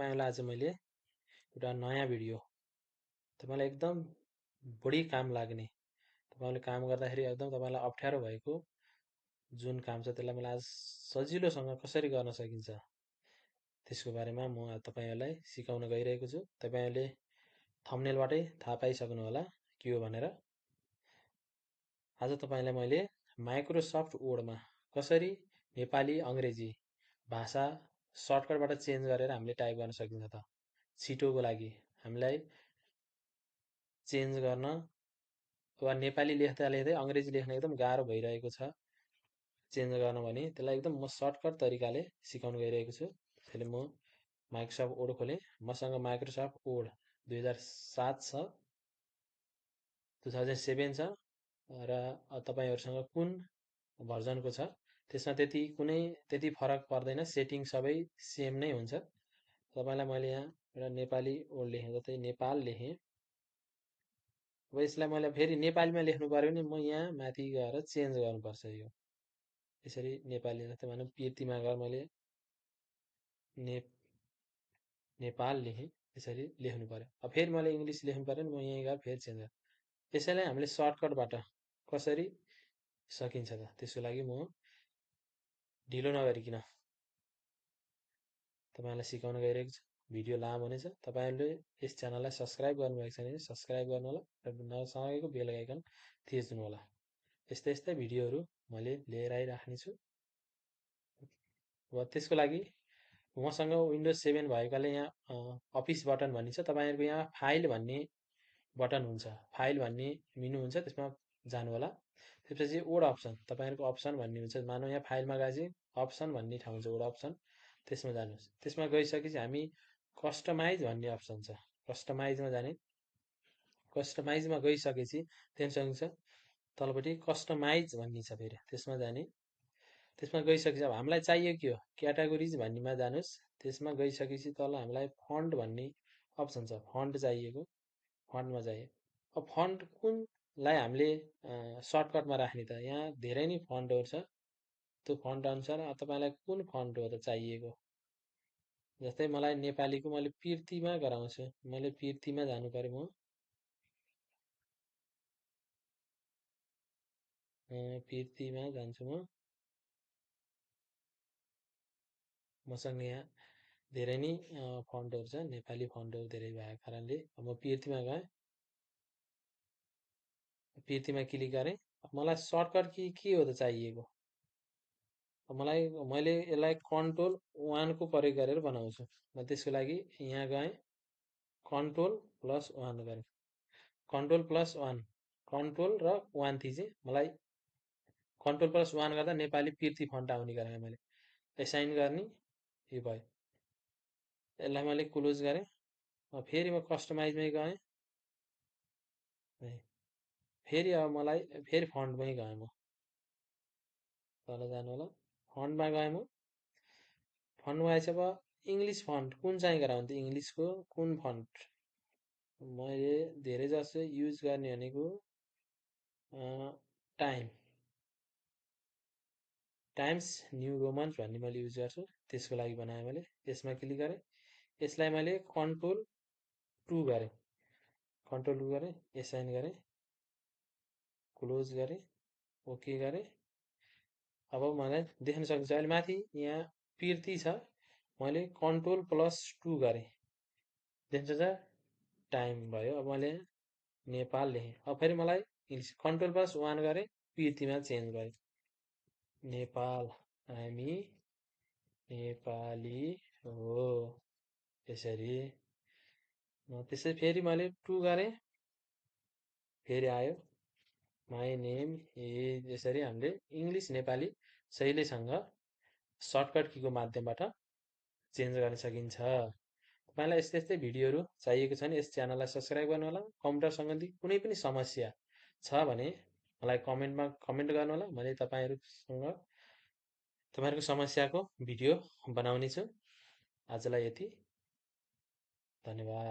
तपाईहरुलाई आज मैले एउटा नयाँ भिडियो तपाईलाई एकदम बढी काम लाग्ने तपाईले काम गर्दाखेरि एकदम तपाईलाई अप्ठ्यारो भएको जुन काम छ त्यसलाई मैले आज सजिलोसँग कसरी गर्न सकिन्छ त्यसको बारेमा म तपाईहरुलाई सिकाउन गइरहेको छु। तपाईहरुले थम्बनेलबाटै थाहा पाइसक्नु होला के हो भनेर। आज तपाईलाई मैले माइक्रोसफ्ट वर्डमा कसरी नेपाली अंग्रेजी भाषा सर्टकटबाट चेन्ज गरेर हामीले टाइप गर्न सकिन्छ त छिटोको लागि हामीलाई चेन्ज गर्न वा नेपाली लेख्दा लेख्दै अंग्रेजी लेख्न एकदम गाह्रो भइरहेको छ चेन्ज गर्न भने त्यसलाई एकदम म सर्टकट तरिकाले सिकाउन गइरहेको छु। त्यसैले म माइक्रोसफ्ट वर्ड खोलेँ। मसँग माइक्रोसफ्ट वर्ड 2007 छ 2007 छ र तपाईहरुसँग कुन भर्जनको छ त्यसमा त्यति फरक पर्दैन, सेटिङ सबै सेम नै हुन्छ। तपाईलाई मैले यहाँ एउटा नेपाली वर्ड लेखेँ, जस्तै नेपाल लेखेँ। अब यसलाई मैले फेरि नेपालीमा लेख्नु पर्यो भने म यहाँ माथि गएर चेन्ज गर्नुपर्छ। यो यसरी नेपाली जस्तै भनौँ पिर्तीमा गएर मैले नेपाल लेखेँ, यसरी लेख्नु पर्यो। अब फेरि मैले इङ्ग्लिस लेख्नु पर्यो भने म यहीँ गएर फेरि चेन्ज गर्छु। यसैलाई हामीले सर्टकटबाट कसरी सकिन्छ त त्यसको लागि म ढिलो नगरिकन तपाईहरुलाई सिकाउन गइरहेको छु। भिडियो लामो हुनेछ। तपाईहरुले यस च्यानललाई सब्स्क्राइब गर्नुभएको छैन भने सब्स्क्राइब गर्नु होला र नसँगैको बेल आइकन थिच्नु होला। यस्तै यस्तै भिडियोहरू मैले लिएर आइराख्ने छु। अब त्यसको लागि मसँग विन्डोज 7 भएकाले यहाँ अफिस बटन भन्ने छ। तपाईहरुको यहाँ फाइल भन्ने बटन हुन्छ, फाइल भन्ने मेनु हुन्छ, त्यसमा जानु होला। त्यसपछि वर्ड अप्सन, तपाईहरुको अप्सन भन्ने हुन्छ। मानौ यहाँ फाइलमा गएपछि अप्सन भन्ने ठाउँ हुन्छ, वर्ड अप्सन, त्यसमा जानुहोस्। त्यसमा गइसकेपछि हामी कस्टमाइज भन्ने अप्सन छ, कस्टमाइजमा जाने। कस्टमाइजमा गइसकेपछि त्यहाँसँग छ तलपट्टि कस्टमाइज भन्ने छ, फेरि त्यसमा जाने। त्यसमा गइसकेपछि अब हामीलाई चाहियो के हो, क्याटेगोरिज भन्नेमा जानुहोस्। त्यसमा गइसकेपछि तल हामीलाई फन्ट भन्ने अप्सन छ, फन्ट चाहिएको, फन्टमा चाहियो। अब फन्ट कुनलाई हामीले सर्टकटमा राख्ने त यहाँ धेरै नै फन्टहरू छ। त्यो फन्ट अनुसार तपाईलाई कुन फन्ट हो त चाहिएको। जस्तै मलाई नेपालीको मैले पिर्तीमा गराउँछु, मैले पिर्तीमा जानु पर्यो। म पिर्तीमा जान्छु। मसँग यहाँ धेरै नै फन्टहरू छ, नेपाली फन्टहरू धेरै भएको कारणले म पिर्तीमा गएँ। पिर्तीमा क्लिक गरेँ। मलाई सर्टकट के हो त चाहिएको। मैले यसलाई कन्ट्रोल 1 को प्रयोग गरेर बनाउँछु। म त्यसको लागि यहाँ गएँ, कन्ट्रोल प्लस 1 गरेँ। कन्ट्रोल प्लस 1, कन्ट्रोल र 1 थिचेँ। मलाई कन्ट्रोल प्लस 1 गर्दा नेपाली पिर्ती फन्ट आउने गरेँ। मैले एसाइन गर्ने, यो भयो। यसलाई मैले क्लोज गरेँ। फेरि म कस्टमाइजमै गएँ। फेरि अब मलाई फेरि फन्टमै गएँ। म तल जानु होला, फन्टमा गएँ। म फन्टमा आएछ। अब इङ्ग्लिस फन्ट कुन चाहिँ गराउने, इङ्ग्लिसको कुन फन्ट मैले धेरै जसो युज गर्ने भनेको टाइम्स न्यू रोमन्स भन्ने मैले युज गर्छु। त्यसको लागि बनाएँ मैले। यसमा क्लिक गरेँ। यसलाई मैले कन्ट्रोल 2 गरेँ, कन्ट्रोल 2 गरेँ, एसाइन गरेँ, क्लोज गरेँ, ओके गरेँ। अब मलाई देख्न सकिन्छ अहिले माथि यहाँ पिर्ती छ, मैले कन्ट्रोल प्लस 2 गरेँ, देख्छ टाइम भयो। अब मैले नेपाल लेखेँ। अब फेरि मलाई इङ्ग्लिस कन्ट्रोल प्लस 1 गरेँ, पिर्तीमा चेन्ज गरेँ, नेपाल, हामी नेपाली हो, यसरी। त्यसै फेरि मैले 2 गरेँ, फेरि आयो माई नेम इज। यसरी हामीले इङ्ग्लिस नेपाली शैलीसँग सर्टकट कीको माध्यमबाट चेन्ज गर्न सकिन्छ। तपाईलाई यस्तै यस्तै भिडियोहरू चाहिएको छ भने यस च्यानललाई सब्स्क्राइब गर्नु होला। कम्प्युटर सम्बन्धी कुनै पनि समस्या छ भने मलाई कमेन्टमा कमेन्ट गर्नु होला। मैले तपाईहरुको समस्याको भिडियो बनाउने छु। आजलाई यति, धन्यवाद।